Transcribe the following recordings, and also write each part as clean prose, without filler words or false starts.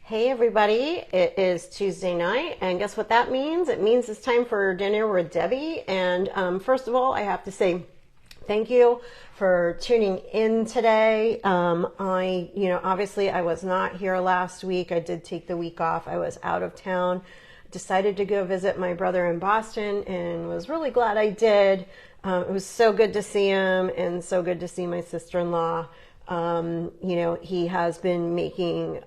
Hey everybody, it is Tuesday night, and guess what that means? It means it's time for dinner with Debbie. And first of all, I have to say thank you for tuning in today. Obviously I was not here last week. I did take the week off. I was out of town, decided to go visit my brother in Boston, and was really glad I did. It was so good to see him and so good to see my sister-in-law. He has been making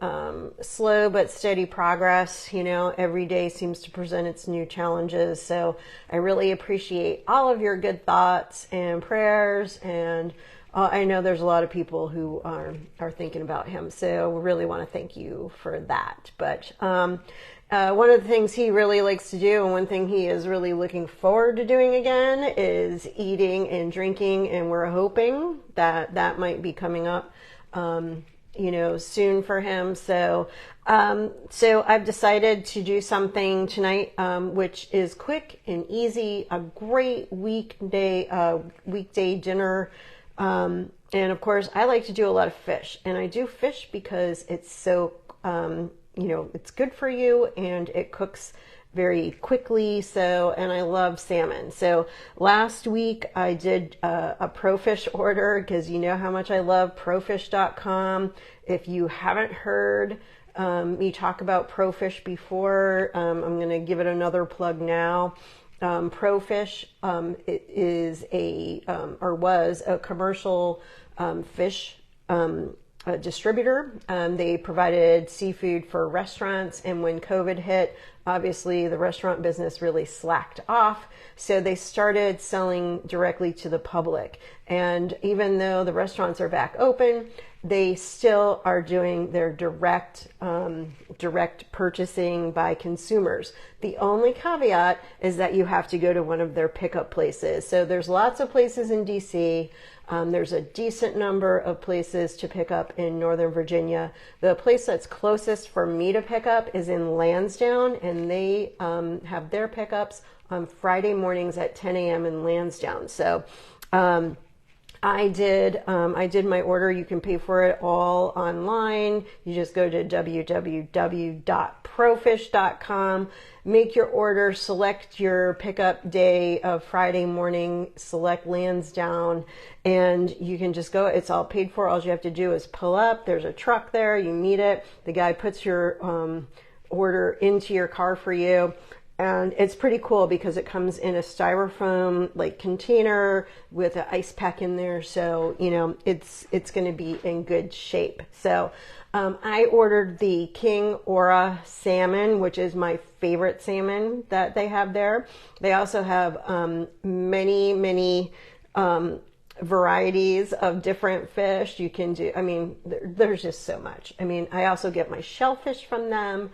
slow but steady progress. Every day seems to present its new challenges. So I really appreciate all of your good thoughts and prayers. And I know there's a lot of people who are thinking about him. So we really want to thank you for that. But one of the things he really likes to do, and one thing he is really looking forward to doing again, is eating and drinking, and we're hoping that that might be coming up, soon for him. So I've decided to do something tonight, which is quick and easy, a great weekday dinner. And of course, I like to do a lot of fish, and I do fish because it's so, it's good for you and it cooks very quickly. And I love salmon. So last week I did a ProFish order because you know how much I love profish.com. If you haven't heard me talk about ProFish before, I'm going to give it another plug now. ProFish, it is was a commercial fish distributor. They provided seafood for restaurants, and when COVID hit, obviously the restaurant business really slacked off, so they started selling directly to the public. And even though the restaurants are back open, they still are doing their direct purchasing by consumers. The only caveat is that you have to go to one of their pickup places. So there's lots of places in DC. There's a decent number of places to pick up in Northern Virginia. The place that's closest for me to pick up is in Lansdowne, and they have their pickups on Friday mornings at 10 a.m. in Lansdowne. So I did my order. You can pay for it all online. You just go to www.profish.com, make your order, select your pickup day of Friday morning, select Lansdowne, and you can just go. It's all paid for. All you have to do is pull up. There's a truck there. You meet it. The guy puts your order into your car for you. And it's pretty cool because it comes in a styrofoam container with an ice pack in there. So, it's going to be in good shape. So, I ordered the King Ora salmon, which is my favorite salmon that they have there. They also have many varieties of different fish you can do. I mean, there's just so much. I mean, I also get my shellfish from them.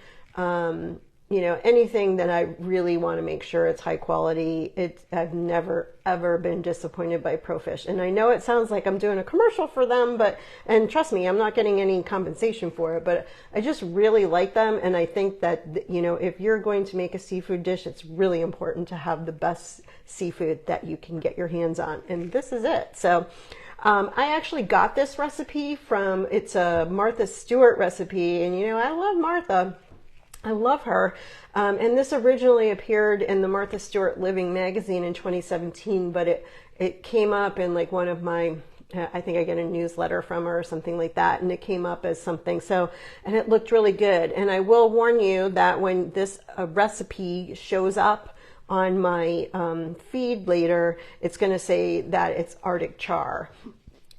Anything that I really want to make sure it's high quality. I've never, ever been disappointed by ProFish. And I know it sounds like I'm doing a commercial for them, and trust me, I'm not getting any compensation for it, but I just really like them. And I think that, if you're going to make a seafood dish, it's really important to have the best seafood that you can get your hands on. And this is it. So, I actually got this recipe it's a Martha Stewart recipe. And, I love Martha. I love her. And this originally appeared in the Martha Stewart Living magazine in 2017, but it came up in one of my, I think I get a newsletter from her or something like that, and it came up as something. And it looked really good. And I will warn you that when this recipe shows up on my feed later, it's going to say that it's Arctic Char.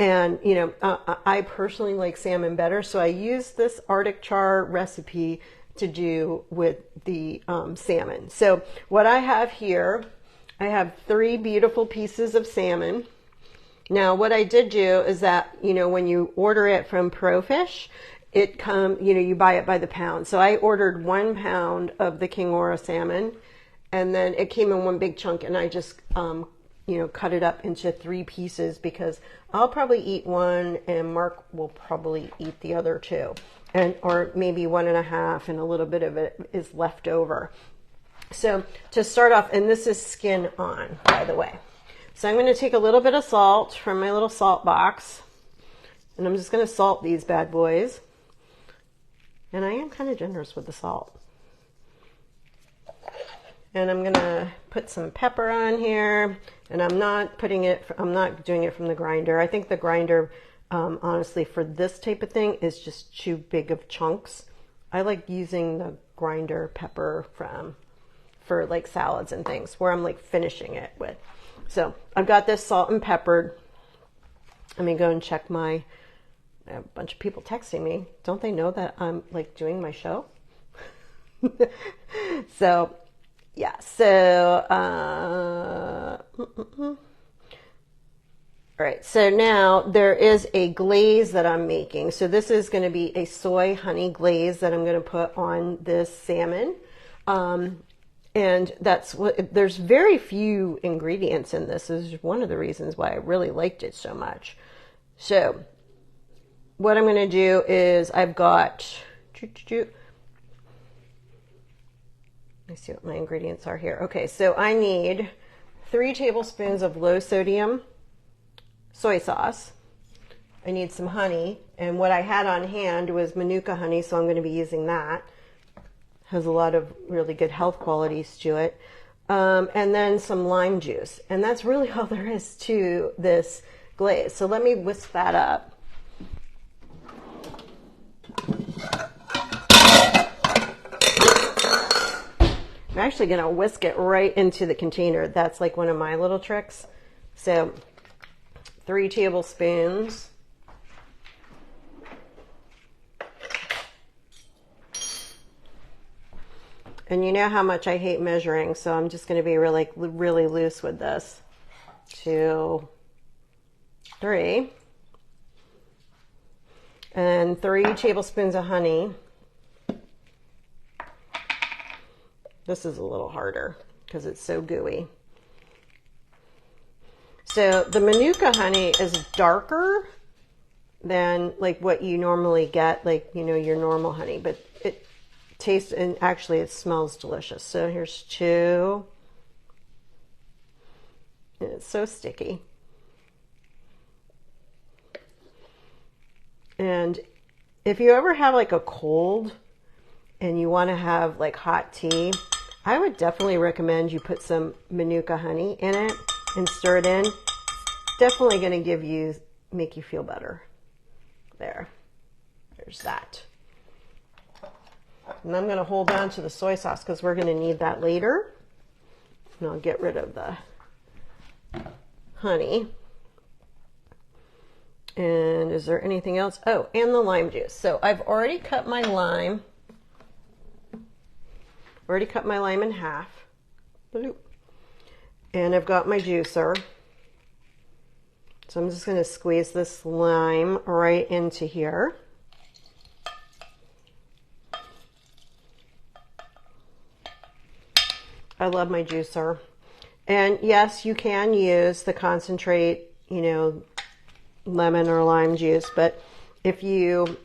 And, I personally like salmon better, so I use this Arctic Char recipe to do with the salmon. So what I have here, I have 3 beautiful pieces of salmon. Now what I did do is that, when you order it from ProFish, you buy it by the pound. So I ordered 1 pound of the King Ora salmon, and then it came in one big chunk, and I just cut it up into 3 pieces because I'll probably eat 1 and Mark will probably eat the other 2. Or maybe 1.5, and a little bit of it is left over. So to start off, and this is skin on, by the way. So I'm going to take a little bit of salt from my little salt box, and I'm just going to salt these bad boys. And I am kind of generous with the salt. And I'm gonna put some pepper on here, and I'm not doing it from the grinder. I think the grinder, honestly, for this type of thing is just too big of chunks. I like using the grinder pepper for like salads and things where I'm like finishing it with. So I've got this salt and peppered. Let me go and check I have a bunch of people texting me. Don't they know that I'm like doing my show? So yeah, so all right, so now there is a glaze that I'm making. So this is going to be a soy honey glaze that I'm going to put on this salmon. And there's very few ingredients in this. This is one of the reasons why I really liked it so much. So what I'm going to do is I've got, let me see what my ingredients are here. Okay, so I need 3 tablespoons of low sodium soy sauce. I need some honey, and what I had on hand was Manuka honey, so I'm going to be using that. Has a lot of really good health qualities to it. And then some lime juice. And that's really all there is to this glaze. So let me whisk that up. I'm actually going to whisk it right into the container. That's like one of my little tricks. So 3 tablespoons. And you know how much I hate measuring, so I'm just going to be really loose with this. 2, 3. And 3 tablespoons of honey. This is a little harder because it's so gooey. So the Manuka honey is darker than like what you normally get, like, you know, your normal honey, but it tastes, and actually it smells delicious. So here's 2. And it's so sticky. And if you ever have like a cold and you want to have like hot tea, I would definitely recommend you put some Manuka honey in it and stir it in. It's definitely going to make you feel better. There's that. And I'm going to hold on to the soy sauce because we're going to need that later. And I'll get rid of the honey. And is there anything else? Oh, and the lime juice. So I've already cut my lime. In half. And I've got my juicer. So I'm just going to squeeze this lime right into here. I love my juicer. And yes, you can use the concentrate, you know, lemon or lime juice, but if you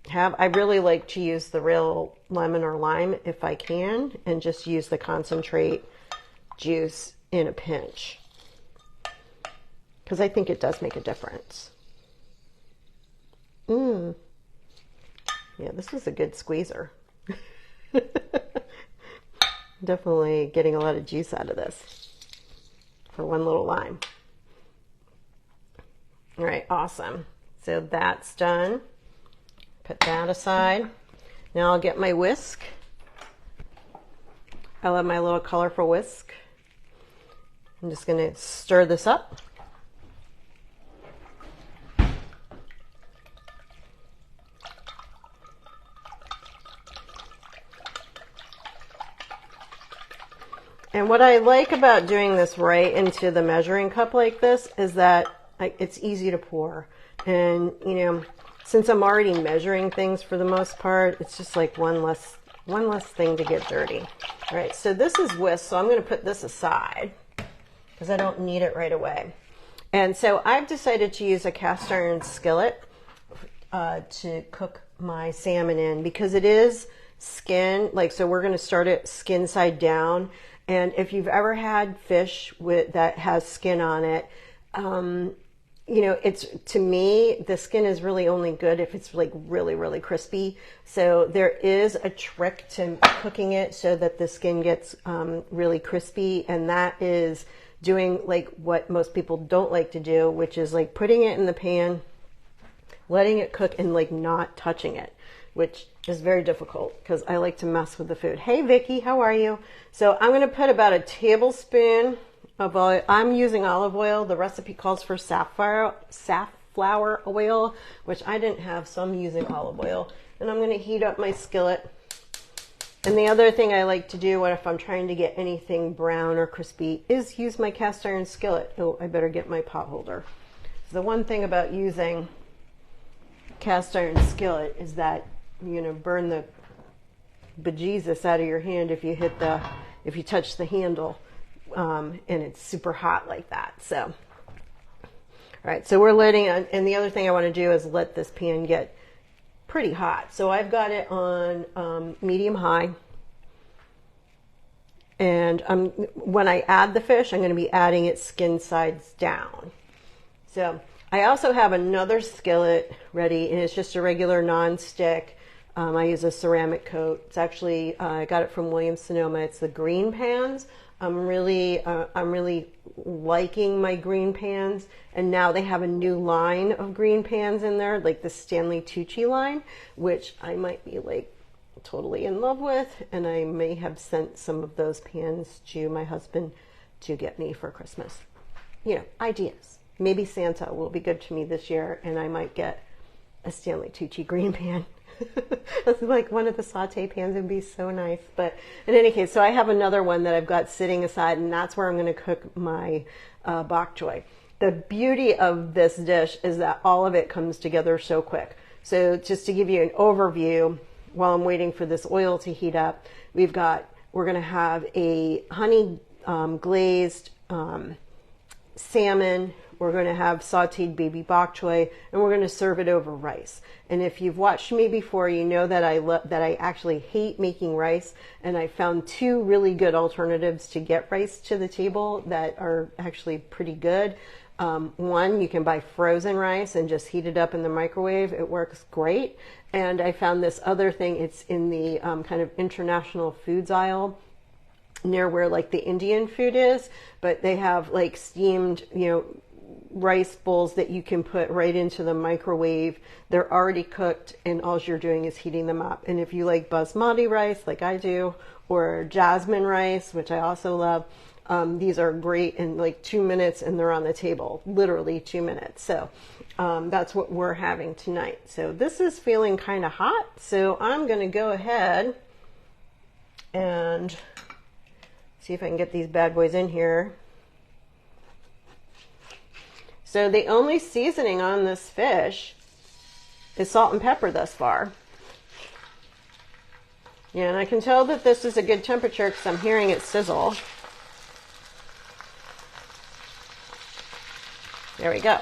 I really like to use the real lemon or lime if I can, and just use the concentrate juice in a pinch, because I think it does make a difference. Yeah, this is a good squeezer. Definitely getting a lot of juice out of this for one little lime. All right, awesome. So that's done. Put that aside. Now I'll get my whisk. I love my little colorful whisk. I'm just going to stir this up. And what I like about doing this right into the measuring cup like this is that it's easy to pour. And, you know, since I'm already measuring things for the most part, it's just like one less thing to get dirty. All right, so this is whisk, so I'm going to put this aside because I don't need it right away. And so I've decided to use a cast iron skillet to cook my salmon in, because it is skin, like, so we're going to start it skin side down. And if you've ever had fish that has skin on it, you know, it's, to me, the skin is really only good if it's like really, really crispy. So there is a trick to cooking it so that the skin gets really crispy, and that is doing like what most people don't like to do, which is like putting it in the pan, letting it cook, and like not touching it, which is very difficult because I like to mess with the food. Hey Vicky, how are you? So I'm going to put about a tablespoon of oil. I'm using olive oil. The recipe calls for safflower oil, which I didn't have, so I'm using olive oil. And I'm going to heat up my skillet. And the other thing I like to do if I'm trying to get anything brown or crispy is use my cast iron skillet. Oh, I better get my pot holder. So the one thing about using cast iron skillet is that you're going to burn the bejesus out of your hand if you touch the handle, and it's super hot like that. So, all right, so we're letting, and the other thing I want to do is let this pan get pretty hot. So I've got it on medium high, and when I add the fish, I'm going to be adding it skin sides down. So I also have another skillet ready, and it's just a regular non-stick. I use a ceramic coat. It's actually, I got it from Williams-Sonoma. It's the green pans. I'm really liking my green pans, and now they have a new line of green pans in there, like the Stanley Tucci line, which I might be like totally in love with, and I may have sent some of those pans to my husband to get me for Christmas. You know, ideas. Maybe Santa will be good to me this year, and I might get a Stanley Tucci green pan. That's like one of the saute pans would be so nice. But in any case, so I have another one that I've got sitting aside, and that's where I'm going to cook my bok choy. The beauty of this dish is that all of it comes together so quick. So just to give you an overview, while I'm waiting for this oil to heat up, we're going to have a honey glazed salmon. We're going to have sauteed baby bok choy, and we're going to serve it over rice. And if you've watched me before, you know that I actually hate making rice, and I found two really good alternatives to get rice to the table that are actually pretty good. One, you can buy frozen rice and just heat it up in the microwave. It works great. And I found this other thing. It's in the kind of international foods aisle near where like the Indian food is, but they have like steamed, you know, rice bowls that you can put right into the microwave. They're already cooked, and all you're doing is heating them up. And if you like basmati rice like I do, or jasmine rice, which I also love, these are great in like 2 minutes, and they're on the table, literally 2 minutes. So that's what we're having tonight. So this is feeling kind of hot, so I'm going to go ahead and see if I can get these bad boys in here. So the only seasoning on this fish is salt and pepper thus far. Yeah, and I can tell that this is a good temperature because I'm hearing it sizzle. There we go.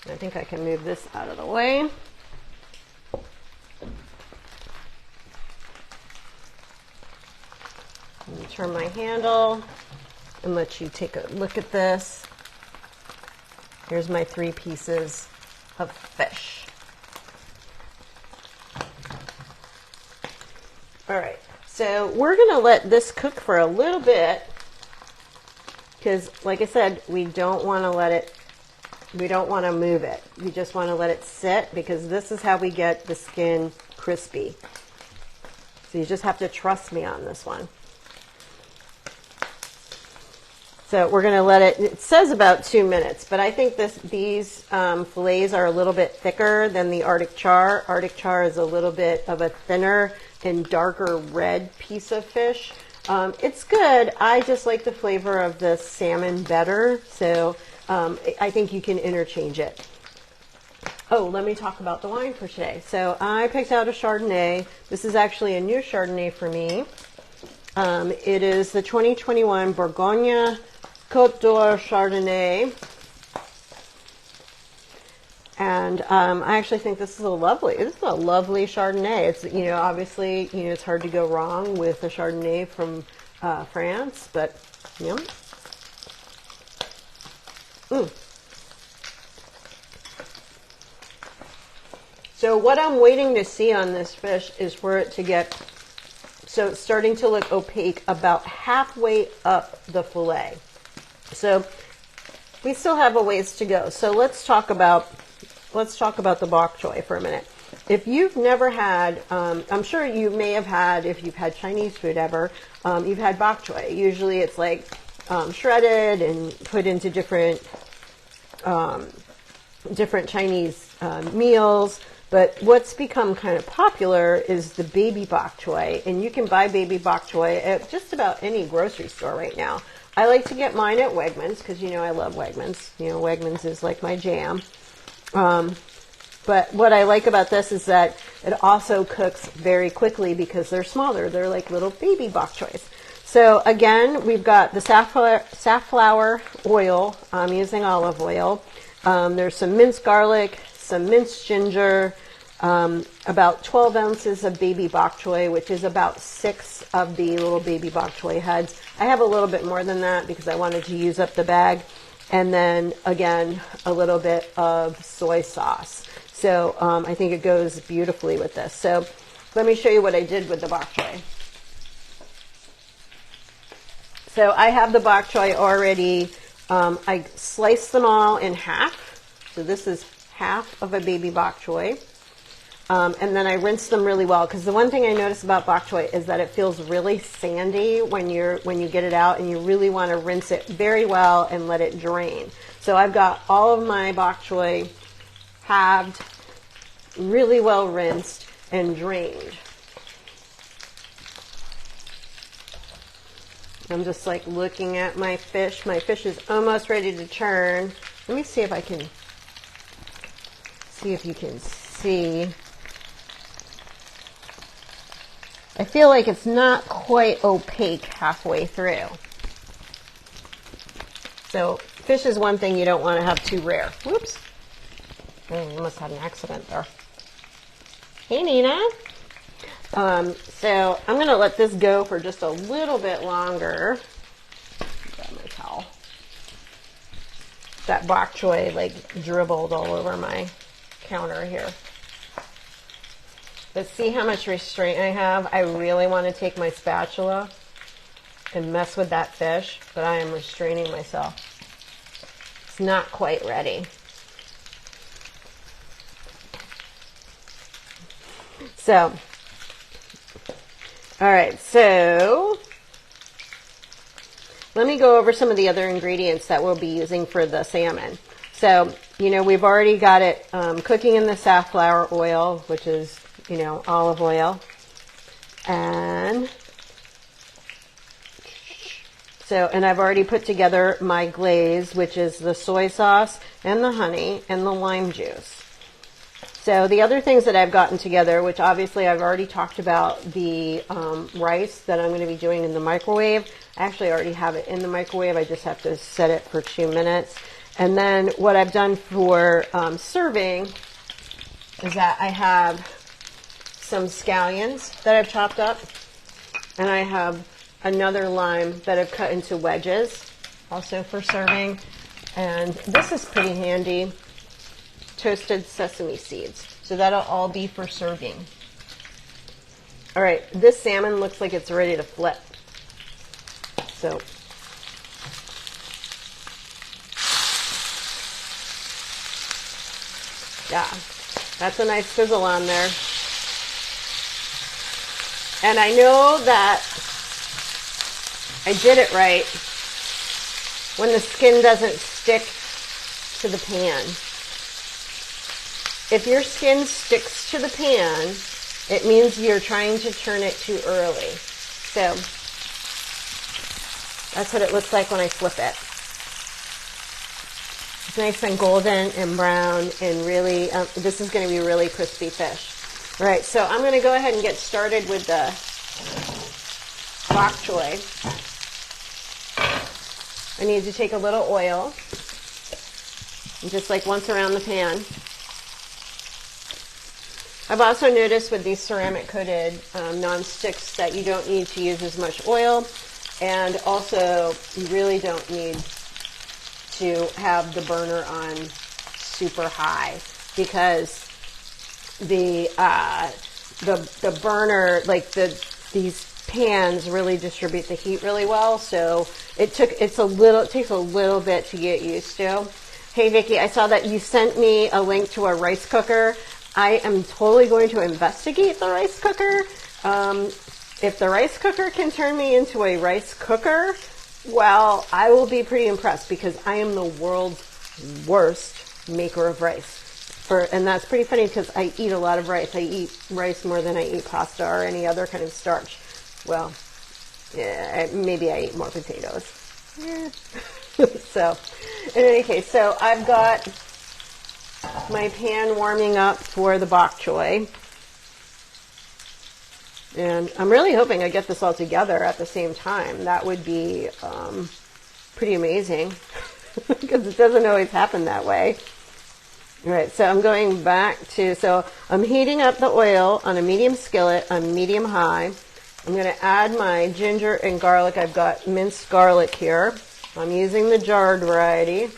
I think I can move this out of the way. Let me turn my handle and let you take a look at this. Here's my 3 pieces of fish. All right, so we're gonna let this cook for a little bit because, like I said, we don't want to move it. We just want to let it sit because this is how we get the skin crispy. So you just have to trust me on this one. So we're going to let it says about 2 minutes, but I think these fillets are a little bit thicker than the Arctic Char. Arctic Char is a little bit of a thinner and darker red piece of fish. It's good. I just like the flavor of the salmon better, so I think you can interchange it. Oh, let me talk about the wine for today. So I picked out a Chardonnay. This is actually a new Chardonnay for me. It is the 2021 Bourgogne Côte d'Or Chardonnay. And I actually think this is a lovely Chardonnay. It's, you know, obviously, you know, it's hard to go wrong with a Chardonnay from France, but, you know, So what I'm waiting to see on this fish is for it to get, so it's starting to look opaque about halfway up the fillet. So we still have a ways to go. So let's talk about the bok choy for a minute. If you've never had, I'm sure you may have had, if you've had Chinese food ever, you've had bok choy. Usually it's like shredded and put into different Chinese meals. But what's become kind of popular is the baby bok choy, and you can buy baby bok choy at just about any grocery store right now. I like to get mine at Wegmans because, you know, I love Wegmans. You know, Wegmans is like my jam. But what I like about this is that it also cooks very quickly because they're smaller. They're like little baby bok choys. So again, we've got the safflower oil. I'm using olive oil. There's some minced garlic, some minced ginger, about 12 ounces of baby bok choy, which is about 6 of the little baby bok choy heads. I have a little bit more than that because I wanted to use up the bag. And then again, a little bit of soy sauce. So I think it goes beautifully with this. So let me show you what I did with the bok choy. So I have the bok choy already. I sliced them all in half. So this is half of a baby bok choy. And then I rinsed them really well, because the one thing I notice about bok choy is that it feels really sandy when you get it out, and you really want to rinse it very well and let it drain. So I've got all of my bok choy halved, really well rinsed and drained. I'm just like looking at my fish. My fish is almost ready to turn. Let me see if I can see if you can see. I feel like it's not quite opaque halfway through. So fish is one thing you don't want to have too rare. Whoops. I must have had an accident there. Hey, Nina. So I'm going to let this go for just a little bit longer. Grab my towel. That bok choy like dribbled all over my counter here. But see how much restraint I have? I really want to take my spatula and mess with that fish, but I am restraining myself. It's not quite ready. So, all right, so let me go over some of the other ingredients that we'll be using for the salmon. So, you know, we've already got it cooking in the safflower oil, which is, you know, olive oil. And so, and I've already put together my glaze, which is the soy sauce and the honey and the lime juice. So the other things that I've gotten together, which obviously I've already talked about, the rice that I'm going to be doing in the microwave. I actually already have it in the microwave. I just have to set it for 2 minutes. And then what I've done for serving is that I have some scallions that I've chopped up, and I have another lime that I've cut into wedges, also for serving. And this is pretty handy, toasted sesame seeds. So that'll all be for serving. All right, this salmon looks like it's ready to flip. So yeah, that's a nice sizzle on there. And I know that I did it right when the skin doesn't stick to the pan. If your skin sticks to the pan, it means you're trying to turn it too early. So that's what it looks like when I flip it. It's nice and golden and brown, and really, this is going to be really crispy fish. All right, so I'm going to go ahead and get started with the bok choy. I need to take a little oil and just like once around the pan. I've also noticed with these ceramic coated non-sticks that you don't need to use as much oil, and also you really don't need to have the burner on super high, because the burner, like these pans really distribute the heat really well. So it takes a little bit to get used to. Hey Vicki, I saw that you sent me a link to a rice cooker. I am totally going to investigate the rice cooker. If the rice cooker can turn me into a rice cooker, well, I will be pretty impressed, because I am the world's worst maker of rice. And that's pretty funny, because I eat a lot of rice. I eat rice more than I eat pasta or any other kind of starch. Well, yeah, maybe I eat more potatoes. Yeah. So, in any case, so I've got my pan warming up for the bok choy. And I'm really hoping I get this all together at the same time. That would be pretty amazing, because it doesn't always happen that way. All right, so I'm going back to, so I'm heating up the oil on a medium skillet on medium high. I'm going to add my ginger and garlic. I've got minced garlic here. I'm using the jarred variety.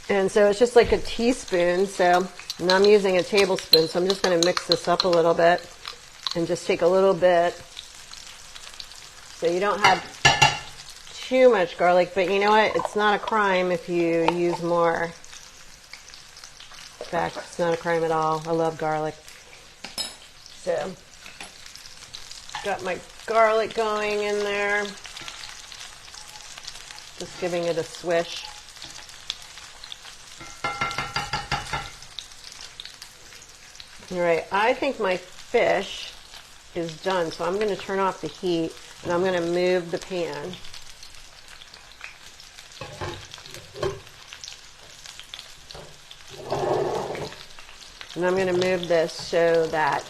And so it's just like a teaspoon. So now I'm using a tablespoon. So I'm just going to mix this up a little bit and just take a little bit. So you don't have too much garlic, but you know what? It's not a crime if you use more. In fact, it's not a crime at all. I love garlic. So, got my garlic going in there. Just giving it a swish. All right, I think my fish is done, so I'm going to turn off the heat, and I'm going to move the pan. And I'm going to move this so that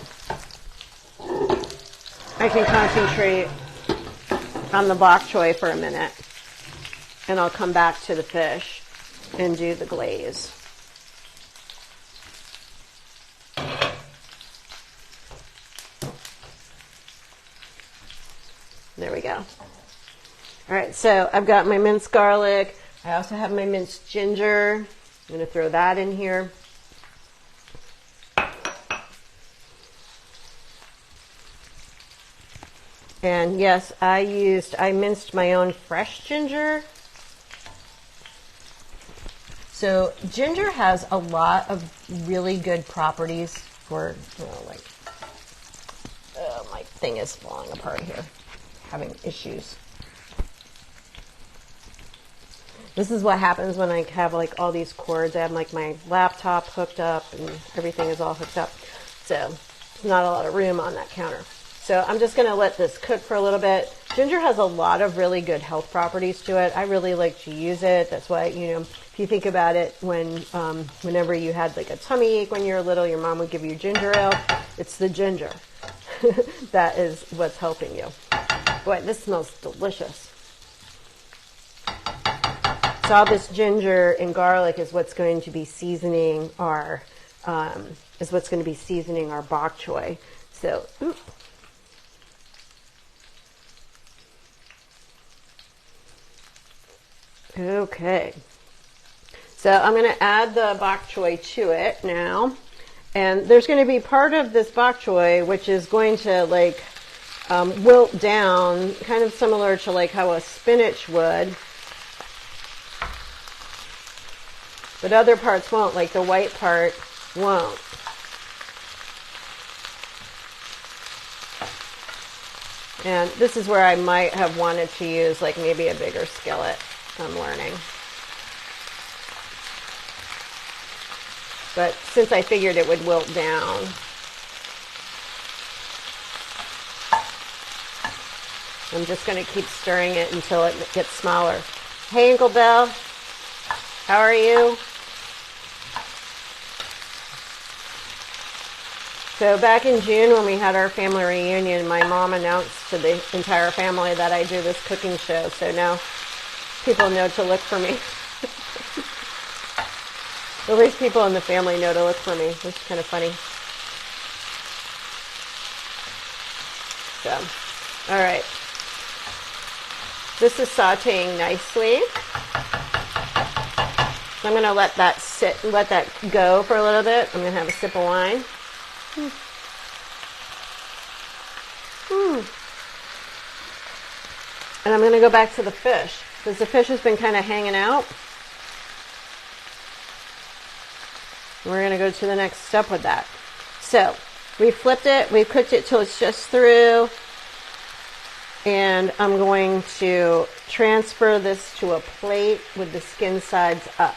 I can concentrate on the bok choy for a minute. And I'll come back to the fish and do the glaze. There we go. All right, so I've got my minced garlic. I also have my minced ginger. I'm going to throw that in here. And yes, I minced my own fresh ginger. So ginger has a lot of really good properties for, oh, my thing is falling apart here. Having issues. This is what happens when I have like all these cords. I have like my laptop hooked up and everything is all hooked up. So there's not a lot of room on that counter. So I'm just going to let this cook for a little bit. Ginger has a lot of really good health properties to it. I really like to use it. That's why, if you think about it, whenever you had like a tummy ache when you were little, your mom would give you ginger ale. It's the ginger that is what's helping you. Boy, this smells delicious. So all this ginger and garlic is what's going to be seasoning our bok choy. So, oops. Okay, so I'm going to add the bok choy to it now, and there's going to be part of this bok choy which is going to like wilt down, kind of similar to like how a spinach would, but other parts won't, like the white part won't. And this is where I might have wanted to use like maybe a bigger skillet. I'm learning. But since I figured it would wilt down, I'm just going to keep stirring it until it gets smaller. Hey, Uncle Bill. How are you? So back in June when we had our family reunion, my mom announced to the entire family that I do this cooking show. So now people know to look for me. At least people in the family know to look for me, which is kind of funny. So, All right. This is sauteing nicely. So I'm going to let that sit, let that go for a little bit. I'm going to have a sip of wine. And I'm going to go back to the fish, because the fish has been kind of hanging out. We're going to go to the next step with that. So we flipped it, we cooked it till it's just through, and I'm going to transfer this to a plate with the skin sides up.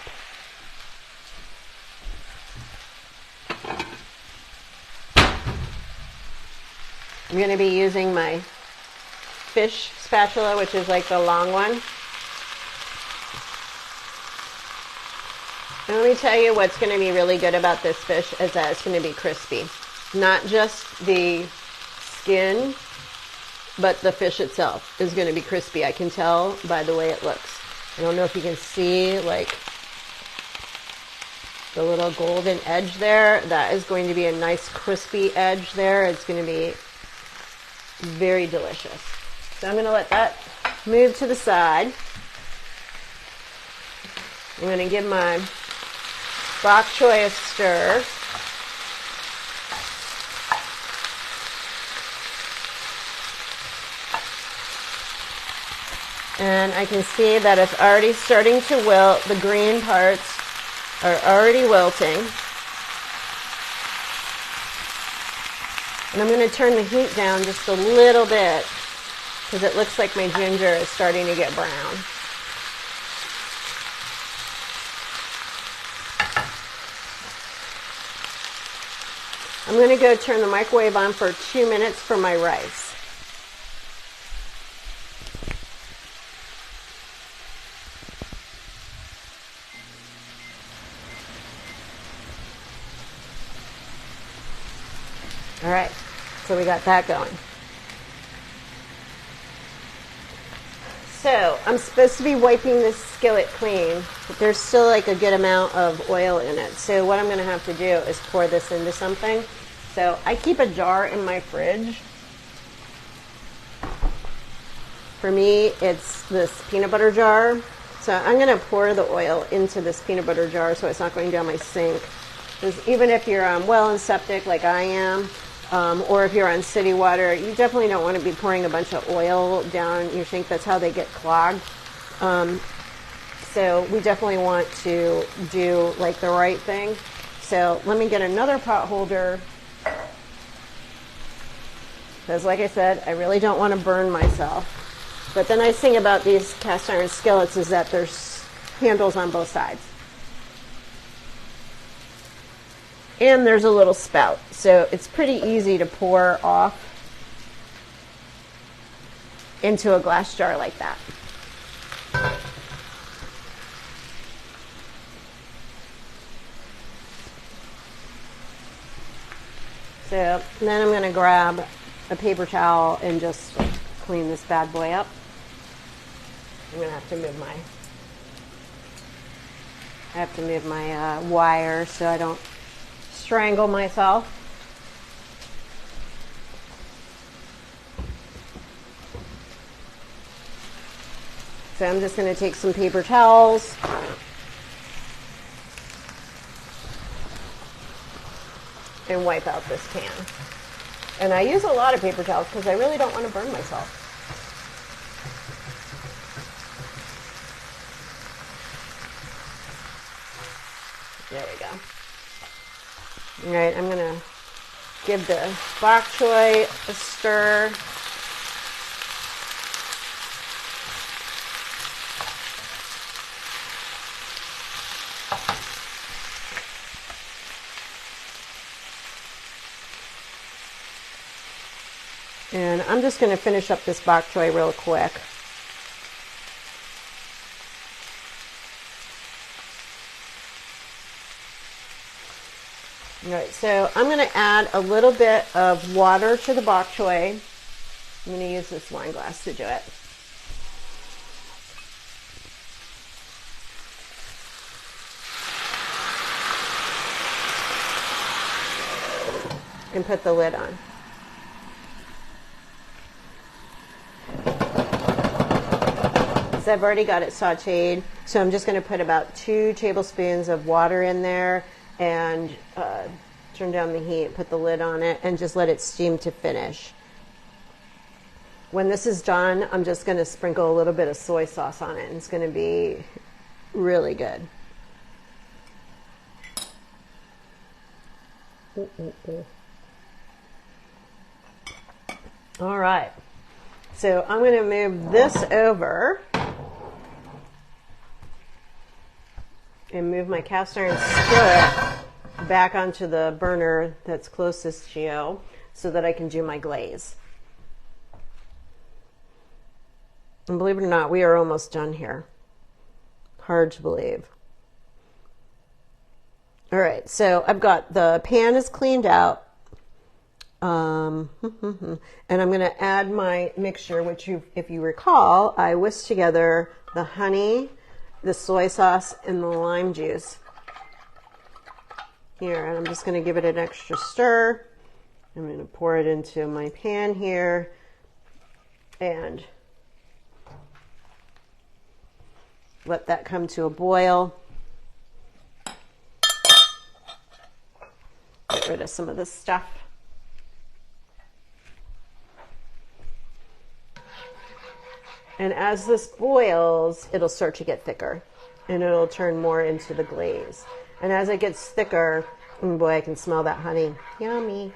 I'm going to be using my fish spatula, which is like the long one. And let me tell you what's going to be really good about this fish is that it's going to be crispy. Not just the skin, but the fish itself is going to be crispy. I can tell by the way it looks. I don't know if you can see like the little golden edge there. That is going to be a nice crispy edge there. It's going to be very delicious. So I'm going to let that move to the side. I'm going to give my bok choy a stir. And I can see that it's already starting to wilt. The green parts are already wilting. And I'm going to turn the heat down just a little bit because it looks like my ginger is starting to get brown. I'm going to go turn the microwave on for 2 minutes for my rice. All right, so we got that going. So I'm supposed to be wiping this skillet clean, but there's still like a good amount of oil in it. So what I'm going to have to do is pour this into something. So I keep a jar in my fridge. For me, it's this peanut butter jar. So I'm going to pour the oil into this peanut butter jar so it's not going down my sink. Because even if you're well and septic like I am, or if you're on city water, you definitely don't want to be pouring a bunch of oil down your sink. That's how they get clogged. So we definitely want to do like the right thing. So let me get another pot holder. Because like I said, I really don't want to burn myself. But the nice thing about these cast iron skillets is that there's handles on both sides. And there's a little spout, so it's pretty easy to pour off into a glass jar like that. So then I'm going to grab a paper towel and just clean this bad boy up. I'm going to have to move my wire so I don't strangle myself. So I'm just going to take some paper towels and wipe out this pan. And I use a lot of paper towels because I really don't want to burn myself. There we go. All right, I'm going to give the bok choy a stir. And I'm just going to finish up this bok choy real quick. All right, so I'm going to add a little bit of water to the bok choy. I'm going to use this wine glass to do it. And put the lid on. I've already got it sauteed. So I'm just going to put about 2 tablespoons of water in there and turn down the heat, put the lid on it, and just let it steam to finish. When this is done, I'm just going to sprinkle a little bit of soy sauce on it, and it's going to be really good. All right, so I'm going to move this over and move my cast iron skillet back onto the burner that's closest to you so that I can do my glaze. And believe it or not, we are almost done here. Hard to believe. All right, so I've got the pan is cleaned out. And I'm going to add my mixture, which if you recall, I whisked together the honey, the soy sauce, and the lime juice. Here, and I'm just going to give it an extra stir. I'm going to pour it into my pan here and let that come to a boil. Get rid of some of this stuff. And as this boils, it'll start to get thicker and it'll turn more into the glaze. And as it gets thicker, oh boy, I can smell that honey. Yummy.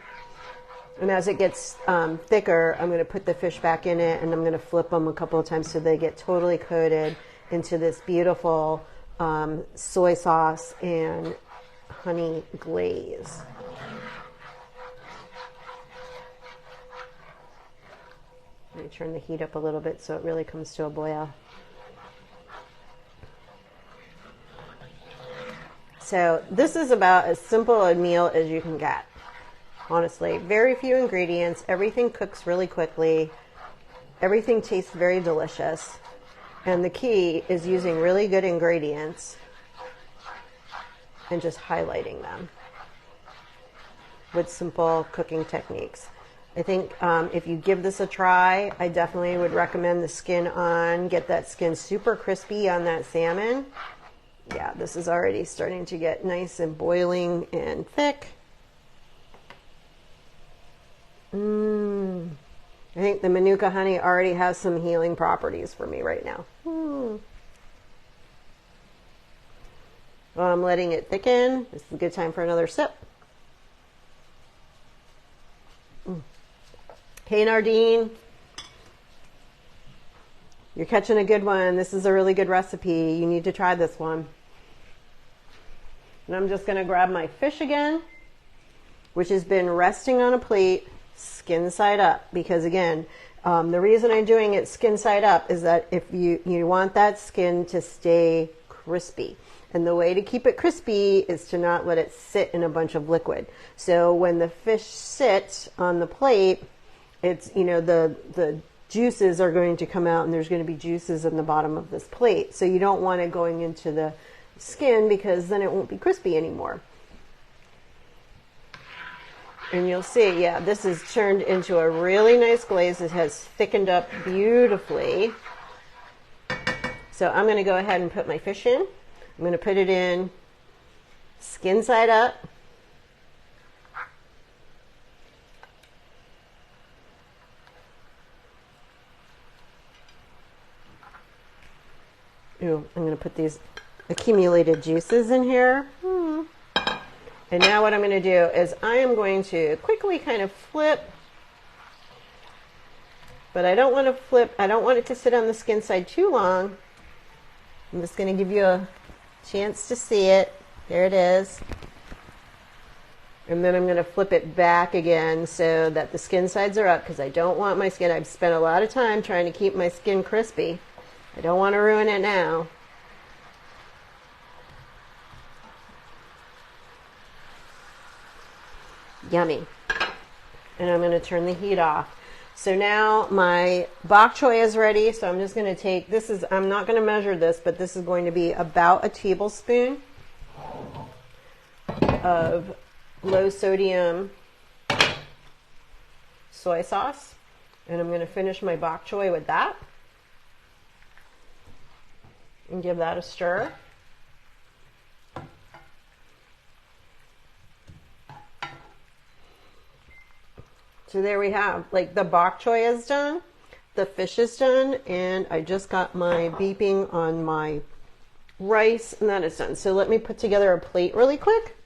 And as it gets thicker, I'm going to put the fish back in it and I'm going to flip them a couple of times so they get totally coated into this beautiful soy sauce and honey glaze. Let me turn the heat up a little bit so it really comes to a boil. So this is about as simple a meal as you can get. Honestly, very few ingredients. Everything cooks really quickly. Everything tastes very delicious. And the key is using really good ingredients and just highlighting them with simple cooking techniques. I think if you give this a try, I definitely would recommend the skin on. Get that skin super crispy on that salmon. Yeah, this is already starting to get nice and boiling and thick. I think the Manuka honey already has some healing properties for me right now. Well, I'm letting it thicken. This is a good time for another sip. Hey Nardine, you're catching a good one. This is a really good recipe. You need to try this one. And I'm just going to grab my fish again, which has been resting on a plate, skin side up. Because again, the reason I'm doing it skin side up is that if you want that skin to stay crispy. And the way to keep it crispy is to not let it sit in a bunch of liquid. So when the fish sits on the plate, it's, you know, the juices are going to come out and there's going to be juices in the bottom of this plate. So you don't want it going into the skin because then it won't be crispy anymore. And you'll see, yeah, this is turned into a really nice glaze. It has thickened up beautifully. So I'm going to go ahead and put my fish in. I'm going to put it in skin side up. Ooh, I'm going to put these accumulated juices in here. And now what I'm going to do is I am going to quickly kind of flip, but I don't want to flip, I don't want it to sit on the skin side too long. I'm just going to give you a chance to see it. There it is. And then I'm going to flip it back again so that the skin sides are up because I don't want my skin, I've spent a lot of time trying to keep my skin crispy. I don't want to ruin it now. Yummy. And I'm going to turn the heat off. So now my bok choy is ready. So I'm just going to take, this is, I'm not going to measure this, but this is going to be about a tablespoon of low sodium soy sauce. And I'm going to finish my bok choy with that. and give that a stir. So there we have, like, the bok choy is done, the fish is done, and I just got my beeping on my rice, and that is done. So let me put together a plate really quick.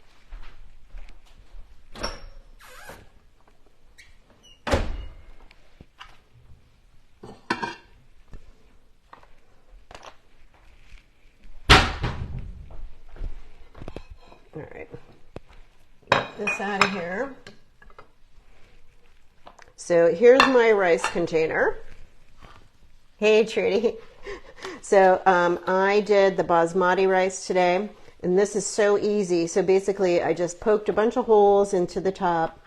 All right, get this out of here. So here's my rice container. Hey, Trudy. So I did the basmati rice today, and this is so easy. So basically, I just poked a bunch of holes into the top,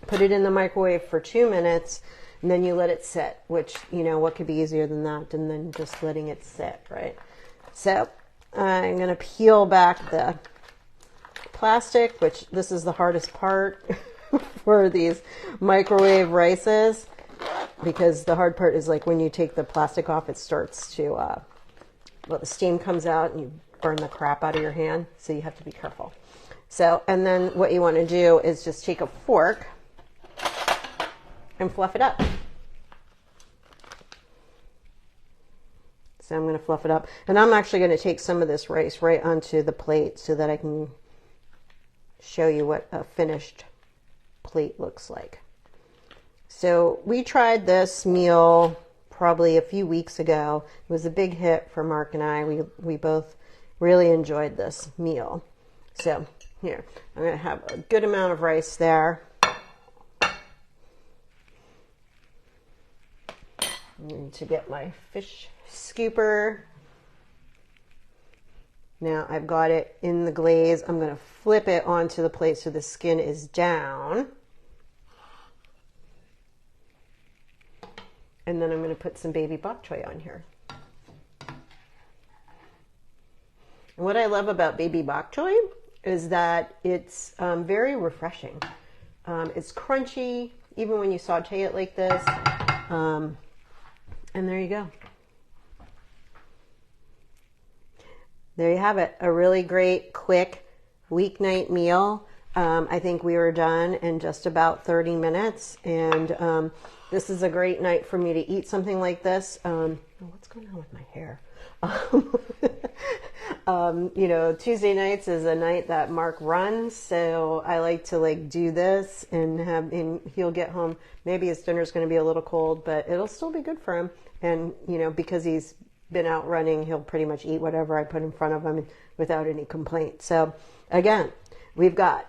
put it in the microwave for 2 minutes, and then you let it sit, which, you know, what could be easier than that, and then just letting it sit, right? So I'm going to peel back the plastic, which this is the hardest part for these microwave rices, because the hard part is like when you take the plastic off, it starts to, well, the steam comes out and you burn the crap out of your hand, so you have to be careful. So, and then what you want to do is just take a fork and fluff it up. So I'm going to fluff it up, and I'm actually going to take some of this rice right onto the plate so that I can show you what a finished plate looks like. So we tried this meal probably a few weeks ago. It was a big hit for Mark and I. We both really enjoyed this meal. So here, I'm going to have a good amount of rice there. I need to get my fish scooper. Now I've got it in the glaze. I'm going to flip it onto the plate so the skin is down. And then I'm going to put some baby bok choy on here. And what I love about baby bok choy is that it's very refreshing. It's crunchy, even when you saute it like this. And there you go. There you have it, a really great, quick weeknight meal. I think we were done in just about 30 minutes, and this is a great night for me to eat something like this. What's going on with my hair? You know, Tuesday nights is a night that Mark runs, so I like to do this and he'll get home. Maybe his dinner's going to be a little cold, but it'll still be good for him. And, you know, because he's been out running, he'll pretty much eat whatever I put in front of him without any complaint. So again, we've got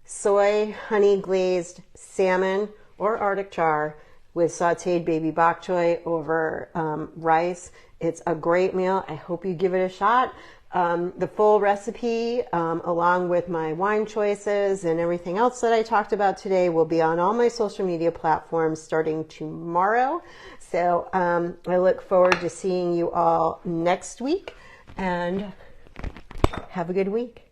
Soy-Honey-Glazed salmon or Arctic Char with sauteed baby bok choy over rice. It's a great meal. I hope you give it a shot. The full recipe, along with my wine choices and everything else that I talked about today, will be on all my social media platforms starting tomorrow. So I look forward to seeing you all next week, and have a good week.